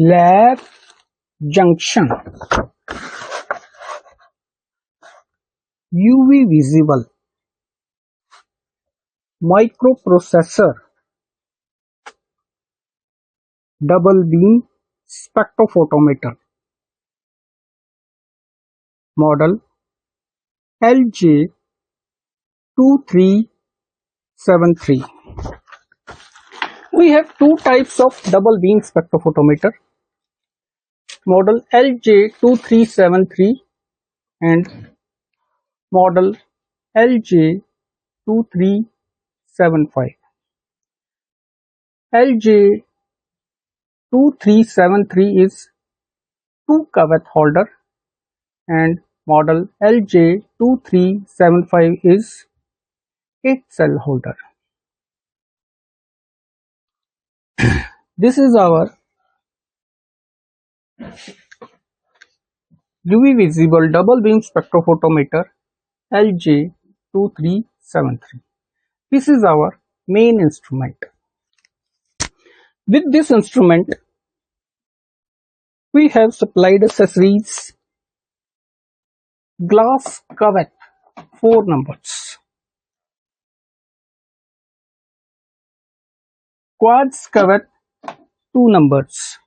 lab junction, UV visible microprocessor, double beam spectrophotometer, model LJ-2373. We have two types of double beam spectrophotometer, model LJ-2373 and model LJ-2375. LJ-2373 is 2 cavity holder and model LJ-2375 is 8 cell holder. This is our UV visible double beam spectrophotometer LJ-2373. This is our main instrument. With this instrument, we have supplied accessories, glass cavity 4 numbers, quartz cavity 2 numbers,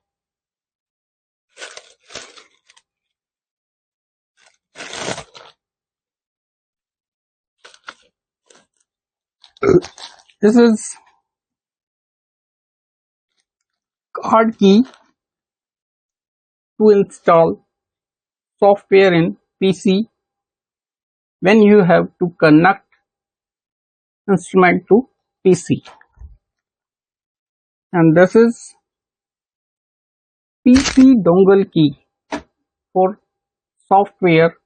this is card key to install software in PC when you have to connect instrument to PC, and this is PC dongle key for software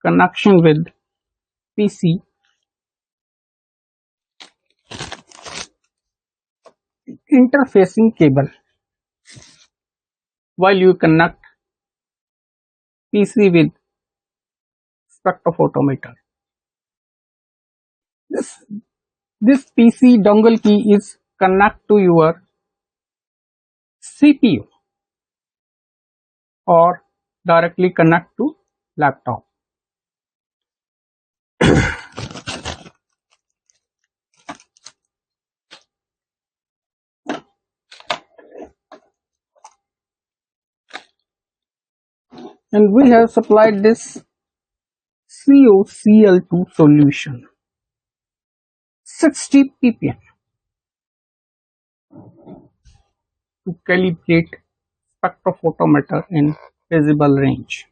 connection with PC. Interfacing cable while you connect PC with spectrophotometer. This PC dongle key is connect to your CPU or directly connect to laptop. And we have supplied this COCl2 solution, 60 ppm, to calibrate spectrophotometer in visible range.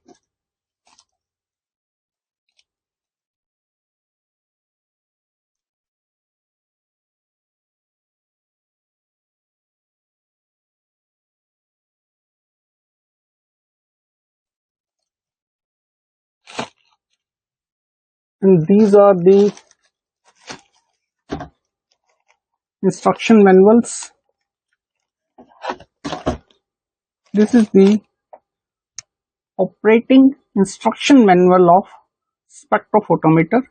And these are the instruction manuals. This is the operating instruction manual of spectrophotometer.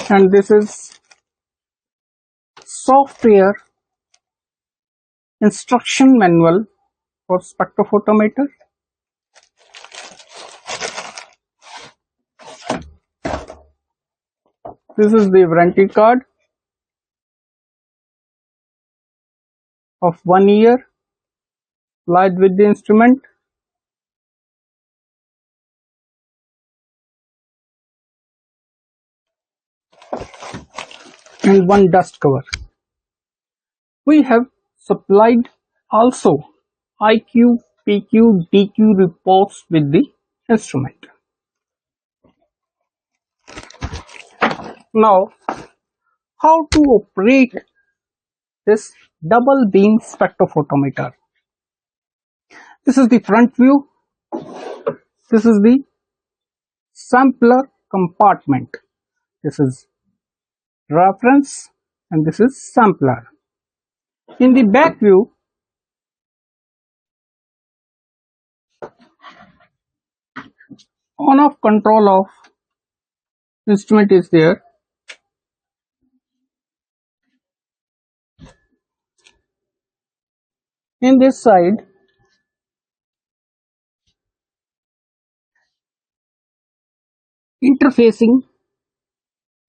And this is software instruction manual for spectrophotometer. This is the warranty card of 1 year applied with the instrument. And 1 dust cover. We have supplied also IQ, PQ, DQ reports with the instrument. Now, how to operate this double beam spectrophotometer? This is the front view. This is the sampler compartment. This is reference and this is sampler. In the back view, On off control of instrument is there. In this side, interfacing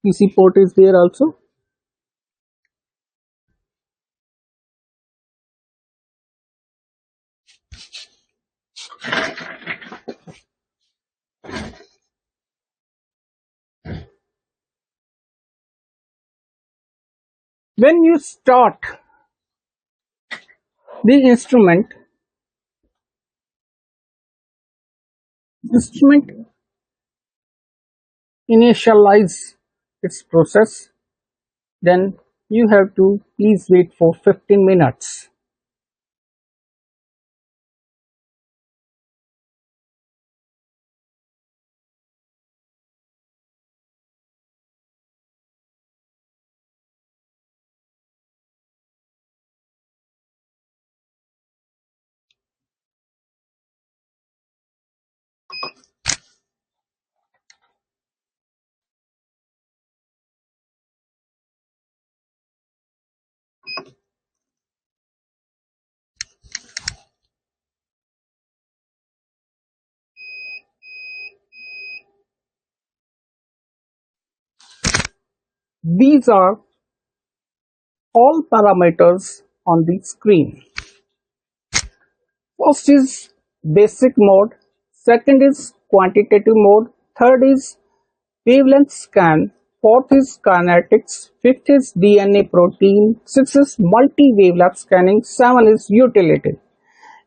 PC port is there also. When you start the instrument initialize its process, then you have to please wait for 15 minutes. These are all parameters on the screen. First is basic mode, second is quantitative mode, third is wavelength scan, fourth is kinetics, fifth is DNA protein, sixth is multi-wavelength scanning, seven is utility.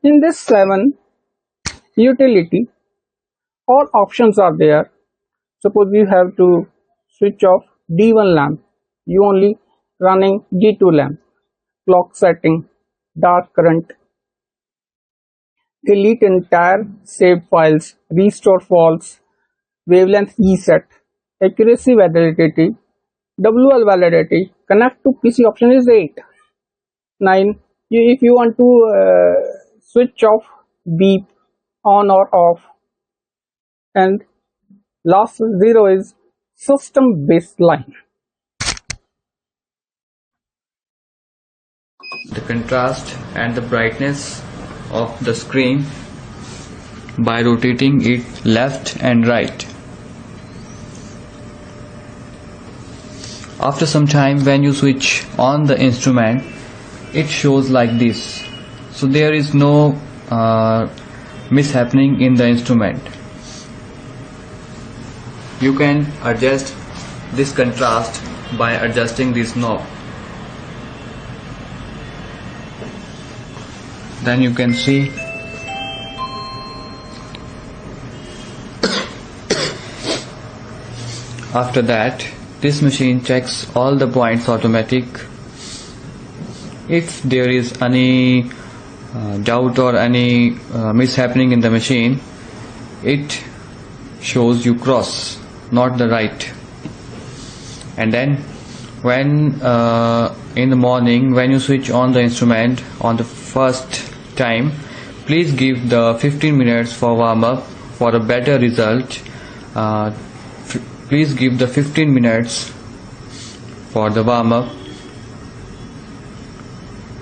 In this seven utility, all options are there. Suppose you have to switch off D1 lamp, you only running D2 lamp, clock setting, dark current, delete entire saved files, restore false, wavelength reset, accuracy validity, WL validity, connect to PC option is 8. 9. If you want to switch off beep on or off, and last 0 is system baseline. The contrast and the brightness of the screen by rotating it left and right. After some time, when you switch on the instrument, it shows like this. So there is no mishappening in the instrument. You can adjust this contrast by adjusting this knob. Then you can see after that this machine checks all the points automatic. If there is any doubt or any mishappening in the machine, it shows you cross, not the right. And then when in the morning, when you switch on the instrument on the first time, please give the 15 minutes for warm up for a better result. Please give the 15 minutes for the warm up,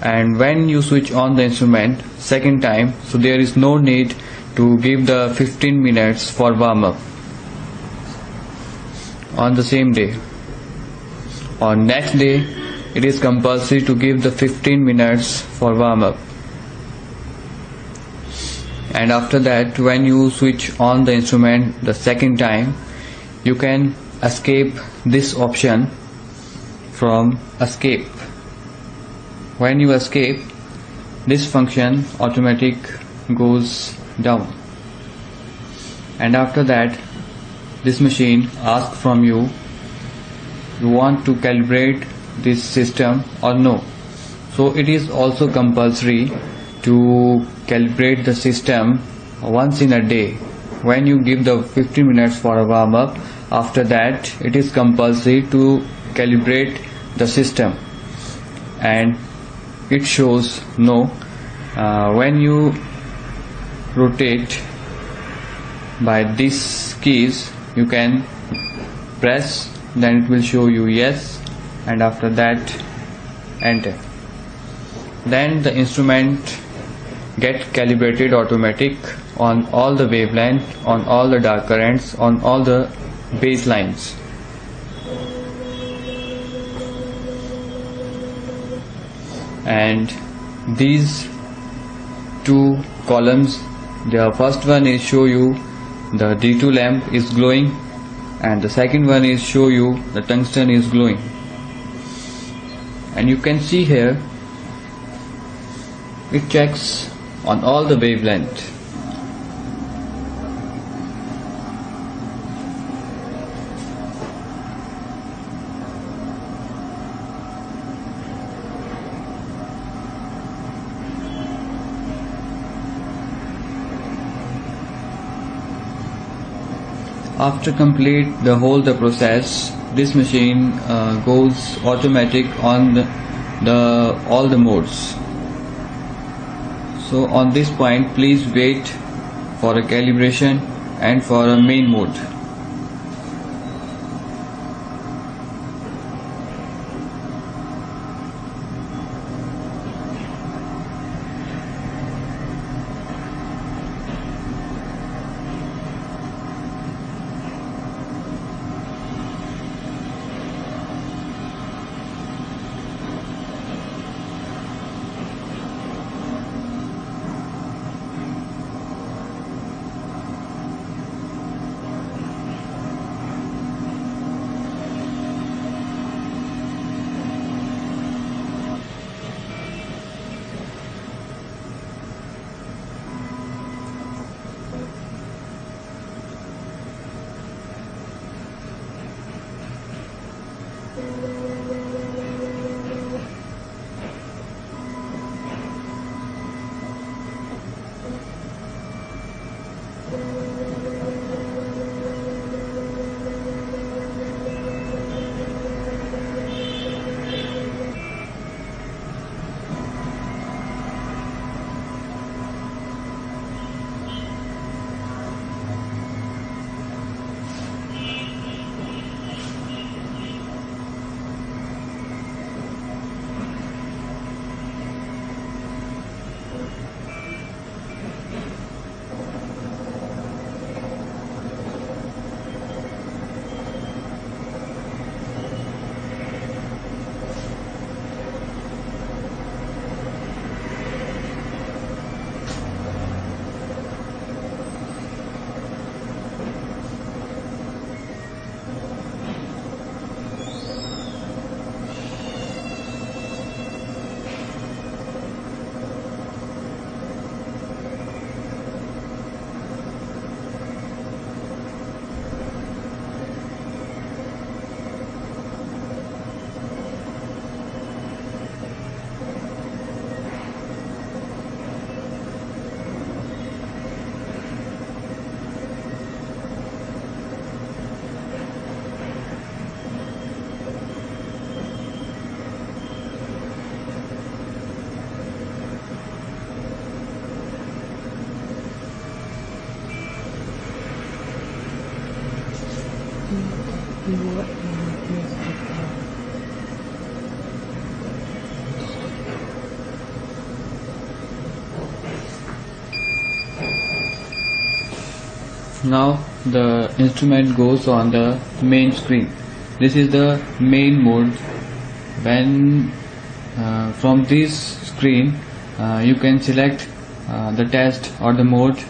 and when you switch on the instrument second time, so there is no need to give the 15 minutes for warm up on the same day. On next day, it is compulsory to give the 15 minutes for warm up. And after that, when you switch on the instrument the second time, you can escape this option from escape. When you escape, this function automatic goes down. And after that, this machine asks from you want to calibrate this system or no. So it is also compulsory to calibrate the system once in a day. When you give the 15 minutes for a warm up, after that it is compulsory to calibrate the system, and it shows no. When you rotate by these keys you can press, then it will show you yes, and after that enter. Then the instrument get calibrated automatic on all the wavelength, on all the dark currents, on all the baselines. And these two columns, the first one is show you the D2 lamp is glowing, and the second one is show you the tungsten is glowing. And you can see here it checks on all the wavelength. After complete the whole process, this machine goes automatic on all the modes. So on this point, please wait for a calibration and for a main mode. Now the instrument goes on the main screen. This is the main mode. When from this screen you can select the test or the mode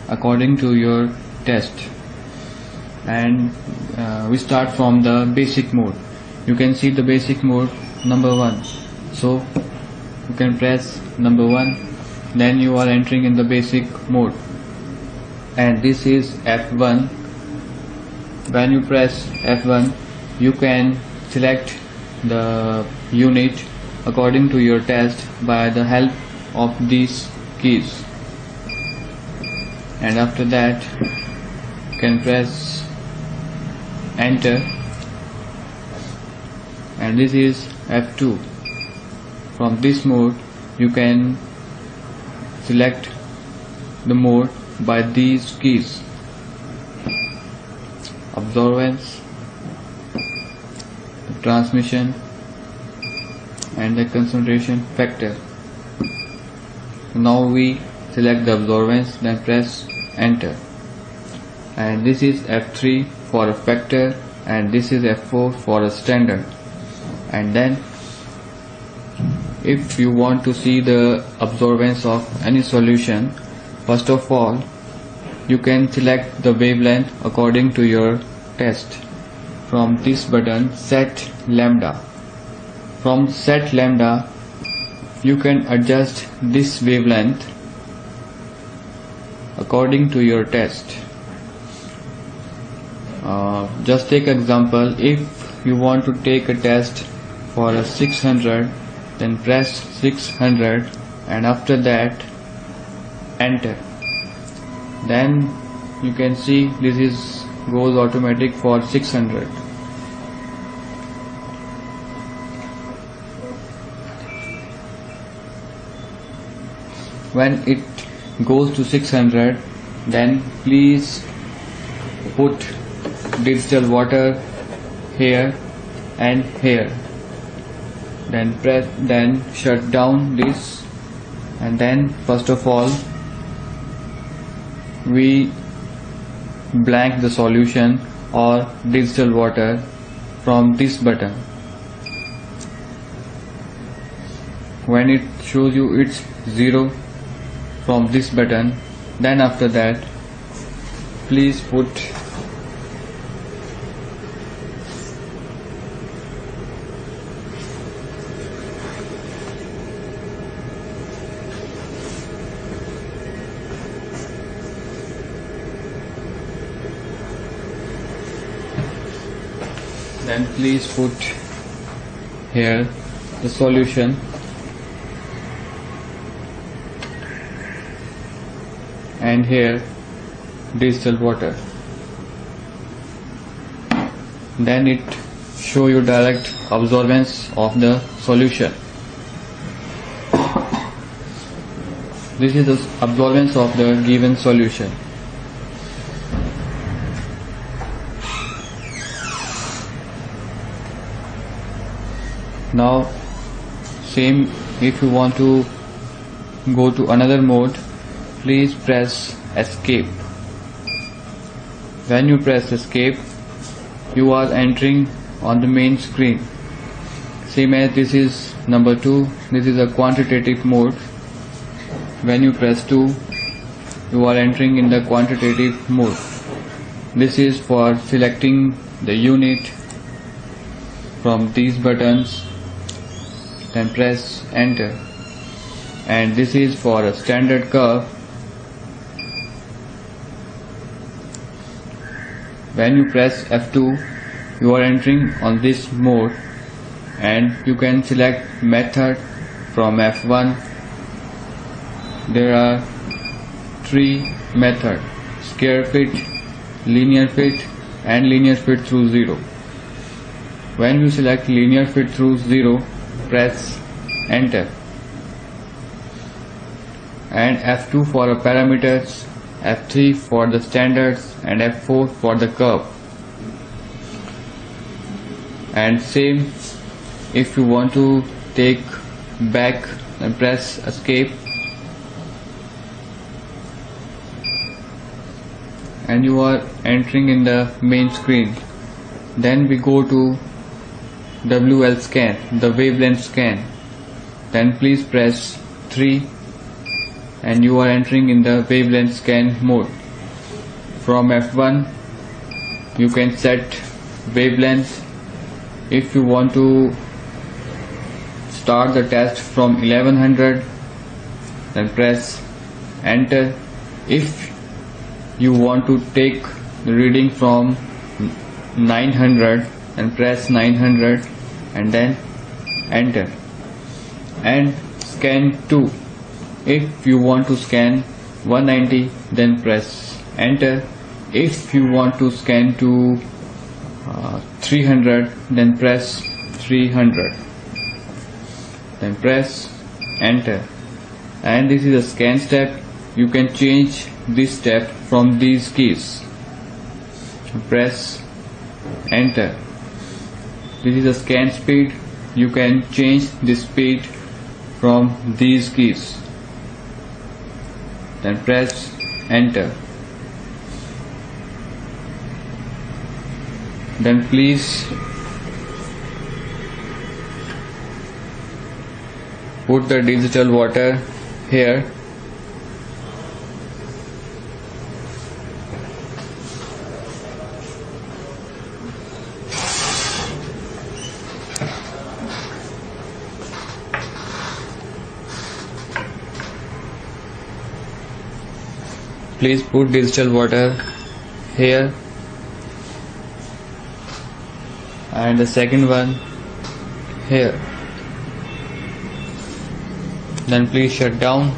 according to your test, and we start from the basic mode. You can see the basic mode number 1, so you can press number 1, then you are entering in the basic mode, and this is F1. When you press F1, you can select the unit according to your test by the help of these keys, and after that you can press enter, and this is F2. From this mode you can select the mode by these keys. absorbance, the transmission, and the concentration factor. Now we select the absorbance, then press enter, and this is F3 for a factor and this is F4 for a standard. And then if you want to see the absorbance of any solution, first of all you can select the wavelength according to your test. From this button, set lambda. From set lambda you can adjust this wavelength according to your test. Just take example, if you want to take a test for a 600, then press 600 and after that enter. Then you can see this is goes automatic for 600. When it goes to 600, then please put digital water here and here, then shut down this, and then first of all we blank the solution or digital water from this button. When it shows you it's 0 from this button, then after that please put here the solution and here digital water. Then it show you direct absorbance of the solution. This is the absorbance of the given solution. Now same, if you want to go to another mode, please press escape. When you press escape, you are entering on the main screen. Same as this is number 2, this is a quantitative mode. When you press 2, you are entering in the quantitative mode. This is for selecting the unit from these buttons, then press enter, and this is for a standard curve. When you press F2, you are entering on this mode, and you can select method from F1. There are 3 methods: square fit, linear fit, and linear fit through 0. When you select linear fit through 0, press enter, and F2 for the parameters, F3 for the standards, and F4 for the curve. And same, if you want to take back, then press escape, and you are entering in the main screen. Then we go to WL scan, the wavelength scan. Then please press 3 and you are entering in the wavelength scan mode. From F1 you can set wavelength. If you want to start the test from 1100, then press enter. If you want to take the reading from 900, and press 900 and then enter, and scan 2. If you want to scan 190, then press enter. If you want to scan to 300, then press 300, then press enter. And this is a scan step. You can change this step from these keys. Press enter. This is the scan speed. You can change the speed from these keys. Then press enter. Then please put the digital water here. Please put digital water here, and the second one here. Then please shut down,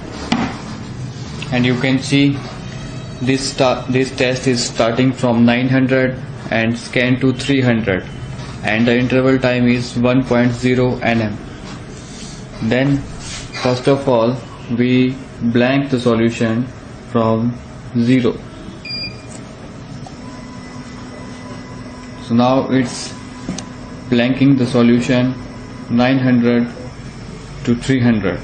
and you can see this test is starting from 900 and scan to 300, and the interval time is 1.0 nm. Then first of all we blank the solution from 0. So now it's blanking the solution 900 to 300.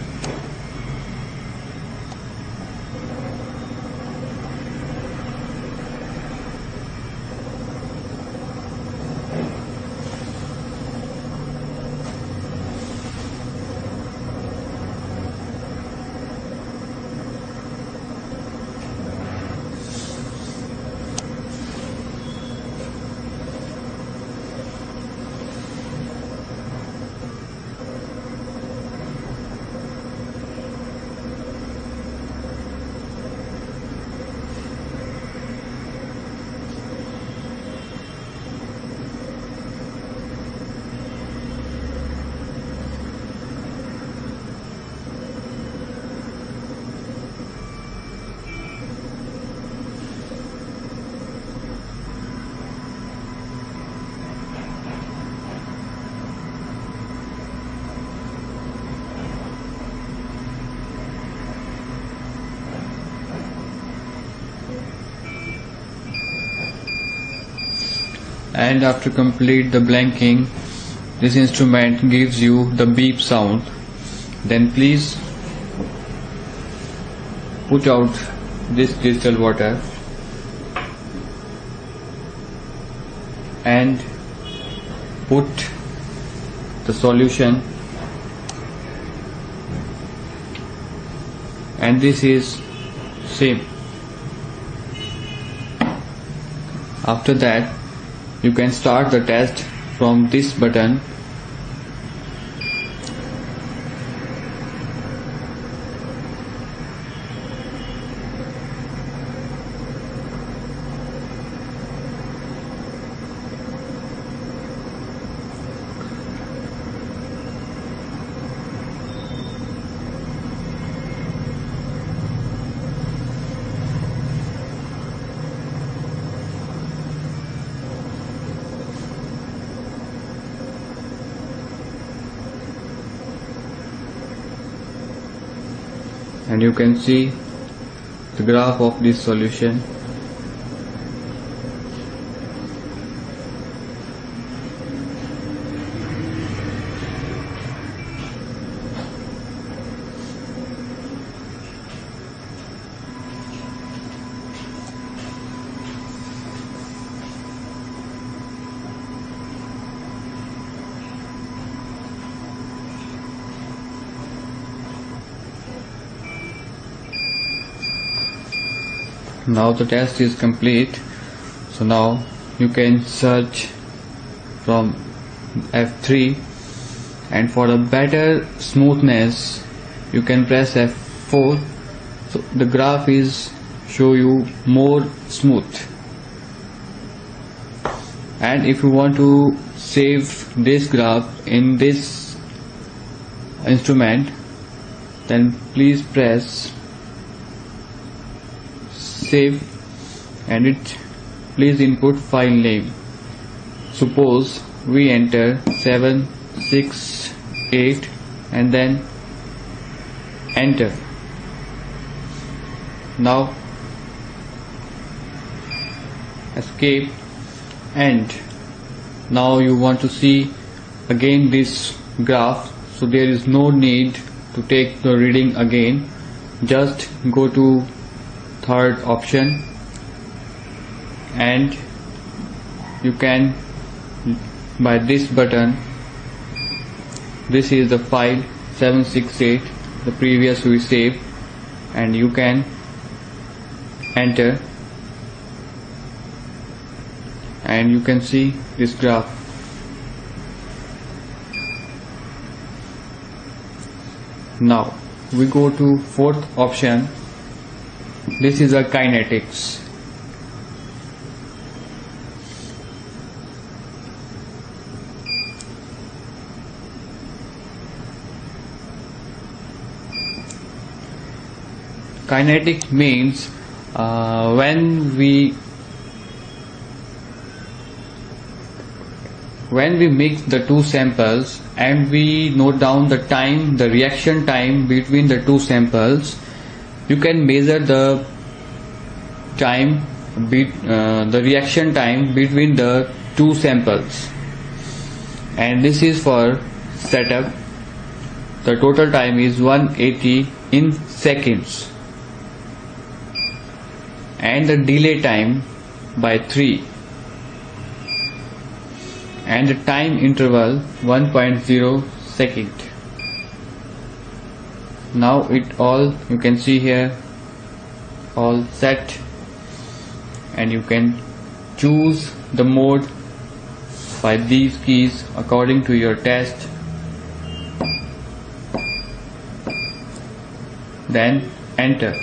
And after complete the blanking, this instrument gives you the beep sound. Then please put out this digital water and put the solution, and this is same. After that you can start the test from this button. And you can see the graph of this solution. Now the test is complete. So now you can search from F3, and for a better smoothness you can press F4. So the graph is show you more smooth. And if you want to save this graph in this instrument, then please press save, and please input file name. Suppose we enter 768 and then enter. Now escape and Now you want to see again this graph, so there is no need to take the reading again. Just go to third option and you can, by this button, this is the file 768, the previous we saved, and you can enter and you can see this graph. Now we go to fourth option. This is a kinetics. Kinetic means when we mix the two samples and we note down the time, the reaction time between the two samples, you can measure the time, the reaction time between the two samples, and this is for setup. The total time is 180 in seconds and the delay time by 3 and the time interval 1.0 second. Now it all, you can see here, all set, and you can choose the mode by these keys according to your test. Then enter.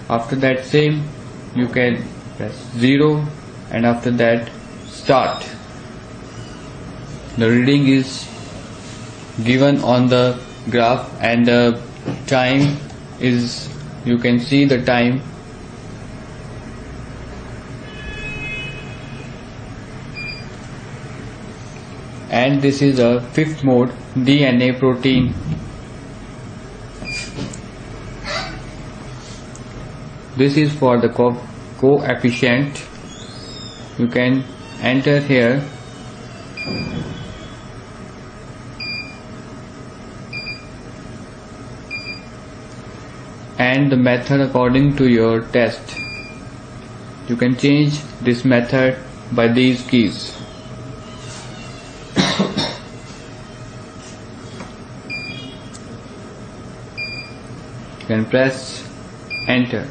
After that same, you can press 0 and after that start. The reading is given on the graph and the time is, you can see the time, and this is a fifth mode, DNA protein. This is for the coefficient. You can enter here and the method according to your test. You can change this method by these keys. You can press enter.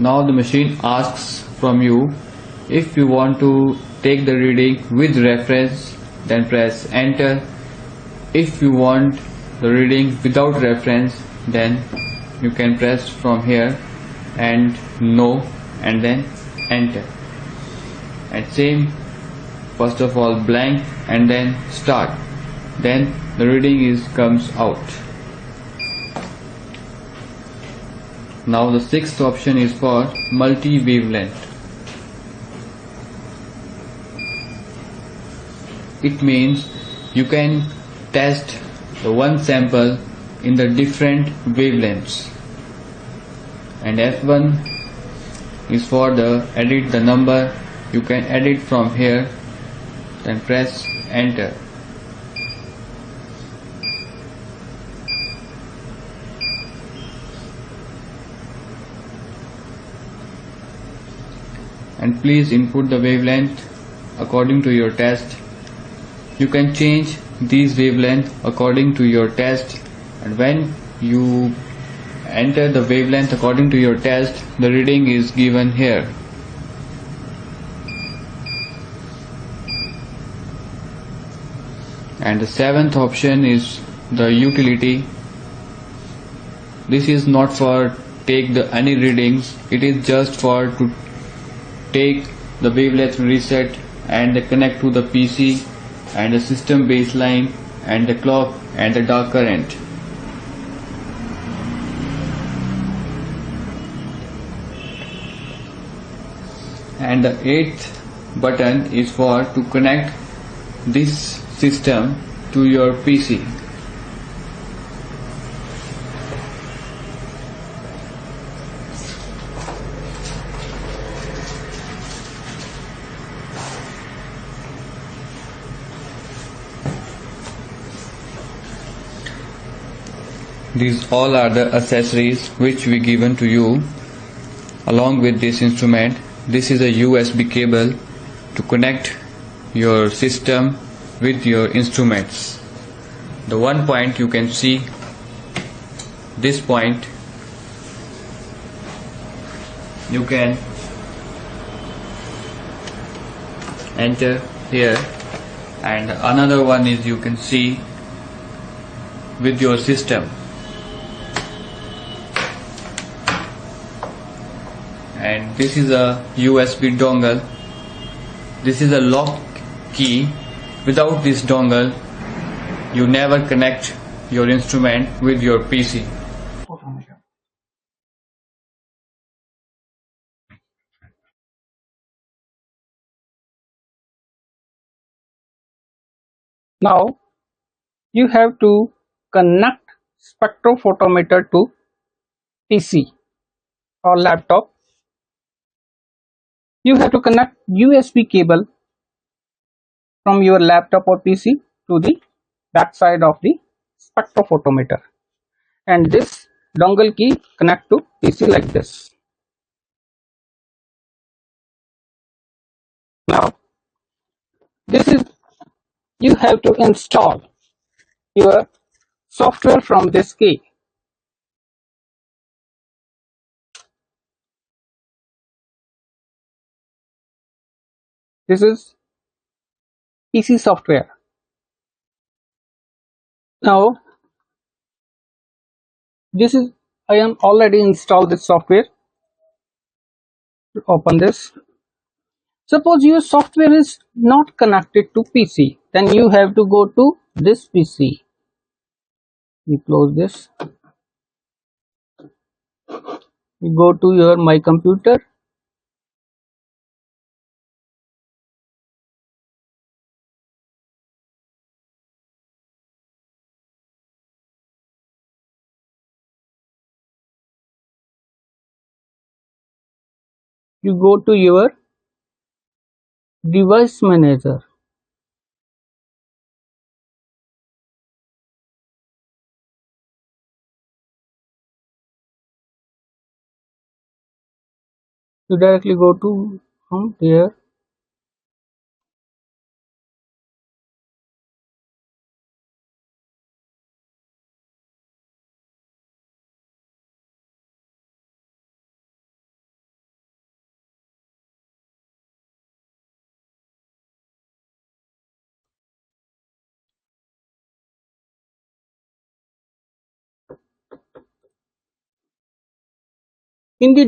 Now the machine asks from you if you want to take the reading with reference, then press enter. If you want the reading without reference, then you can press from here and no and then enter. And same, first of all blank and then start. Then the reading comes out. Now the sixth option is for multi-wavelength. It means you can test the one sample in the different wavelengths. And F1 is for the edit the number. You can edit from here, then press enter. And please input the wavelength according to your test. You can change these wavelength according to your test, and when you enter the wavelength according to your test, the reading is given here. And the seventh option is the utility. This is not for take the any readings, it is just for to take the wavelength reset and connect to the PC and the system baseline and the clock and the dark current. And the eighth button is for to connect this system to your PC. These all are the accessories which we given to you along with this instrument. This is a USB cable to connect your system with your instruments. The one point you can see, this point you can enter here, and another one is you can see with your system. And this is a USB dongle. This is a lock key. Without this dongle you never connect your instrument with your PC. Now you have to connect spectrophotometer to PC or laptop. You have to connect USB cable from your laptop or PC to the back side of the spectrophotometer, and this dongle key connect to PC like this. Now this is, you have to install your software from this key. This is PC software. Now this is, I am already installed this software. Open this. Suppose your software is not connected to PC, then you have to go to this PC. You close this. You go to your My Computer. You go to your device manager. You directly go to from there. In the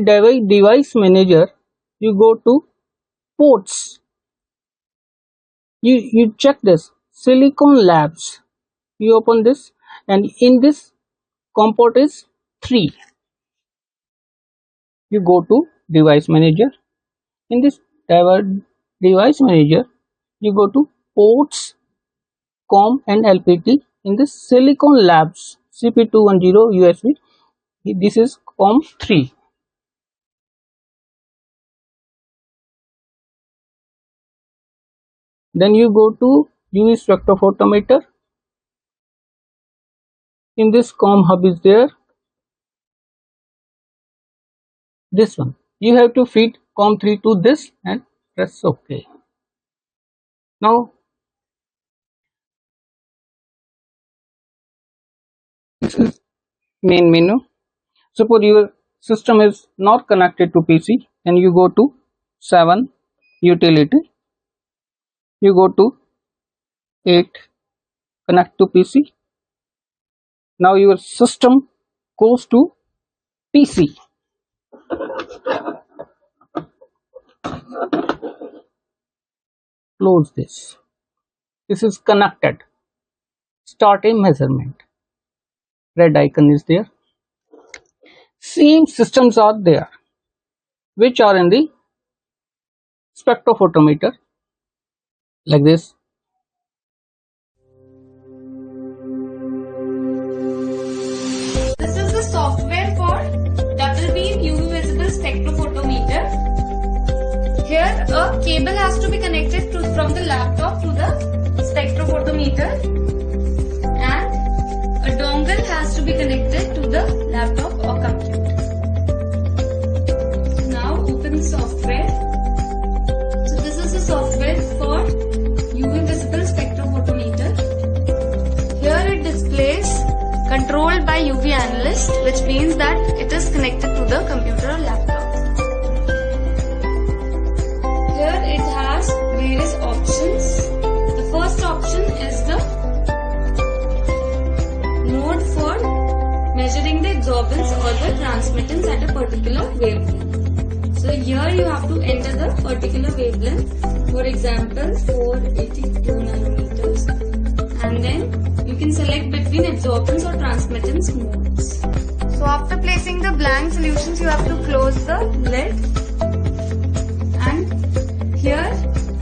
device manager, you go to ports. You check this Silicon Labs. You open this, and in this COM port is 3. You go to device manager. In this device manager, you go to ports, COM and LPT. In this Silicon Labs CP210 USB, this is COM 3. Then you go to UV spectrophotometer. In this COM hub is there. This one. You have to feed COM 3 to this and press OK. Now this is main menu. Suppose your system is not connected to PC, and you go to 7 utility. You go to 8 connect to PC. Now your system goes to PC. Close this. This is connected. Start a measurement. Red icon is there. Same systems are there which are in the spectrophotometer like this. This is the software for double beam UV visible spectrophotometer. Here a cable has to be connected from the laptop to the spectrophotometer, and a dongle has to be connected to the laptop or computer. So now open the software. So this is the software for UV-visible spectrophotometer. Here it displays controlled by UV analyst, which means that it is connected to the computer or laptop. Here it has various options. The first option is the mode for measuring the absorbance or the transmittance at a particular wavelength. So here you have to enter the particular wavelength, for example 482 nanometers, and then you can select between absorbance or transmittance modes. So after placing the blank solutions, you have to close the lid, and here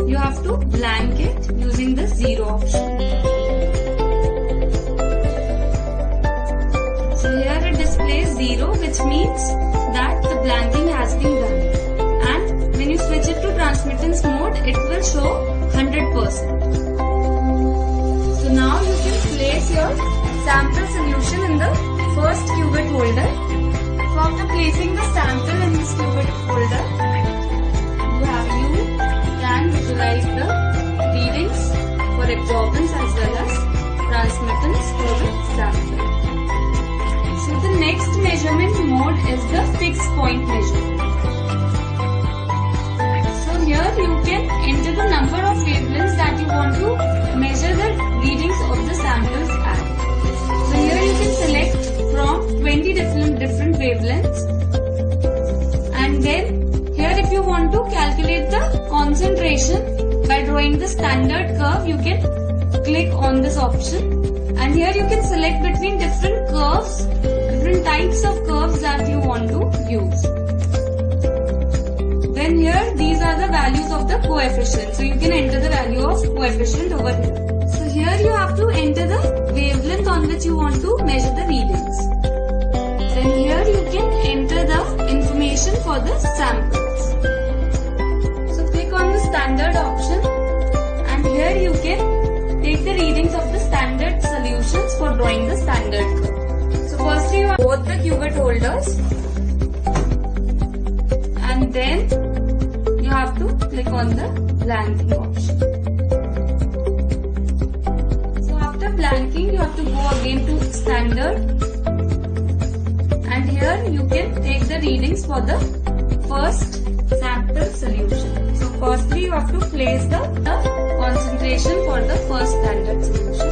you have to blank it using the 0 option. So here it displays 0, which means that the blanking has been done. And when you switch it to transmittance mode, it will show 100%. So now you can place your sample solution in the first cuvette holder. So after placing the sample in this cuvette holder, you can visualize the readings for absorbance as well as transmittance for the sample. So the next measurement mode is the fixed point measurement. So here you can enter the number of wavelengths that you want to measure the readings of the samples at. So here you can select from 20 different wavelengths, and then here if you want to calculate the concentration by drawing the standard curve, you can click on this option, and here you can select between different curves, different types of curves that you want to use. Then here these are the values of the coefficient, so you can enter the value of coefficient over here. So here you have to enter the wavelength on which you want to measure the readings. Then here you can enter the information for the samples. So click on the standard option, and here you can take the readings of the standard solutions for drawing the standard curve. So firstly you have both the cuvette holders, and then you have to click on the blanking option. So after blanking, you have to go again to standard, and here you can take the readings for the first sample solution. So firstly you have to place the concentration for the first standard solution.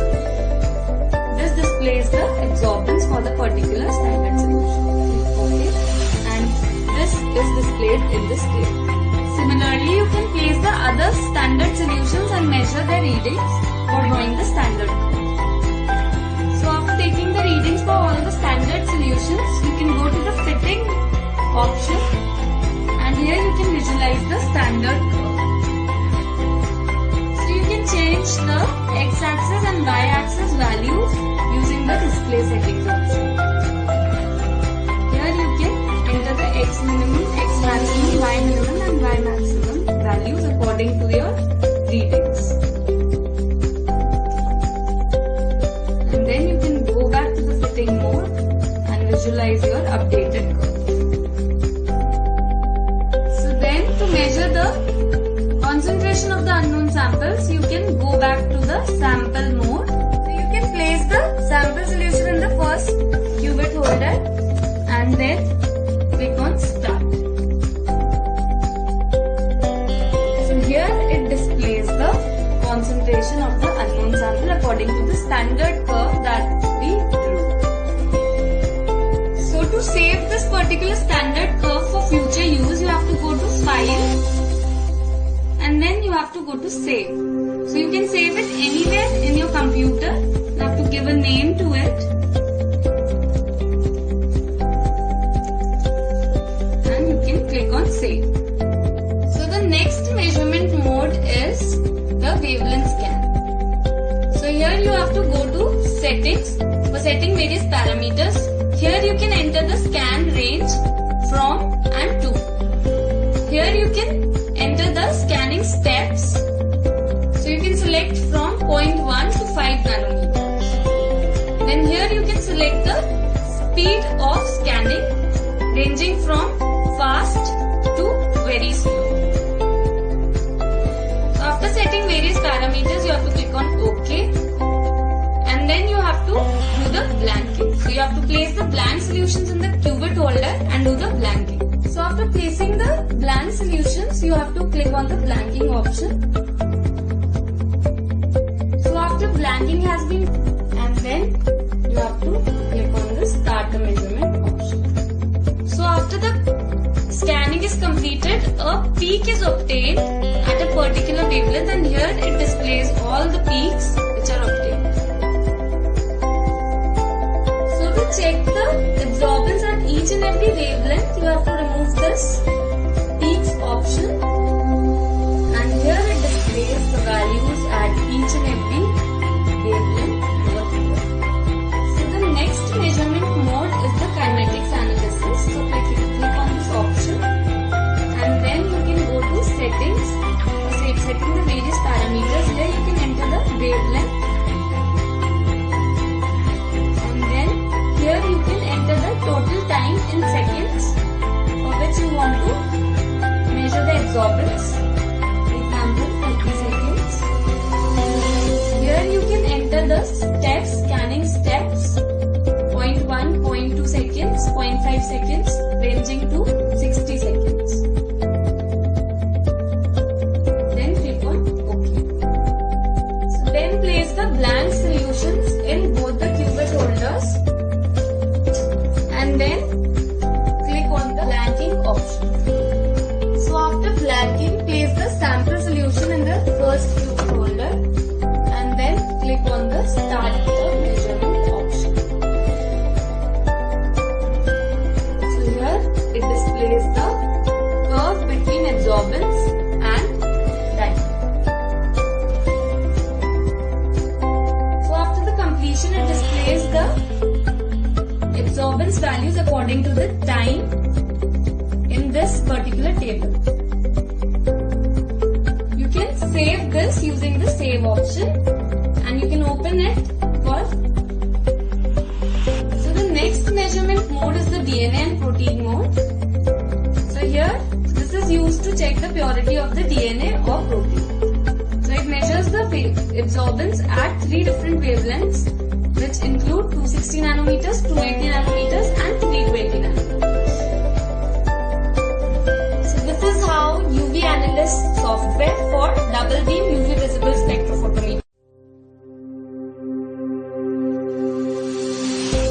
This displays the absorbance for the particular standard solution. Okay, and this is displayed in this table. Similarly, you can place the other standard solutions and measure their readings for drawing the standard curve. So after taking the readings for all the standard solutions, you can go to the fitting option, and here you can visualize the standard curve. So you can change the x-axis and y-axis values using the display settings option. Here you can enter the x minimum, x maximum, y minimum and y maximum values according to your readings. And then you can go back to the fitting mode and visualize your updated curve. So then to measure the concentration of the unknown samples, you can go back to the sample mode. So you can place the sample solution in the first cuvette holder and then click on start. So here it displays the concentration of the unknown sample according to the standard curve that we drew. So to save this particular standard curve for future use, you have to go to file and then you have to go to save. So you can save it anywhere in your computer. You have to give a name to it. And you can click on save. So the next measurement mode is the wavelength scan. So here you have to go to settings for setting various parameters. Here you can enter the scan range from and to. Here you can enter the scanning steps. So you can select from 0.1 to 5 nanometers. Then here you can select the have to place the blank solutions in the cuvette holder and do the blanking. So after placing the blank solutions, you have to click on the blanking option. So after blanking has been, and then you have to click on the start the measurement option. So after the scanning is completed, a peak is obtained at a particular wavelength, and here it displays all the peaks which are obtained. So to check the absorbance at each and every wavelength, you have to remove this peaks option, and here it displays the values at each and every wavelength. So the next measurement mode is the kinetics analysis. So click on this option, and then you can go to settings. For setting the various parameters, here you can enter the wavelength, and then here you can enter the total time in seconds for which you want to measure the absorbance. For example, 50 seconds. Here you can enter the steps, scanning steps, 0.1, 0.2 seconds, 0.5 seconds, ranging to 60 seconds. Then click on OK. So then place the blank solutions in both the cuvette holders, and then click on the blanking option. So after blanking, place the sample solution in the first cuvette holder, and then click on the start the measurement option. So here it displays the curve between absorbance and time. So after the completion, it displays the absorbance values according to the time in this particular table. You can save this using the save option, and you can open it for. So the next measurement mode is the DNA and protein mode. So here this is used to check the purity of the DNA or protein. So it measures the absorbance at 3 different wavelengths, which include 260 nanometers, 280 nanometers and 320 nanometers. So this is how UV analyst software for double beam UV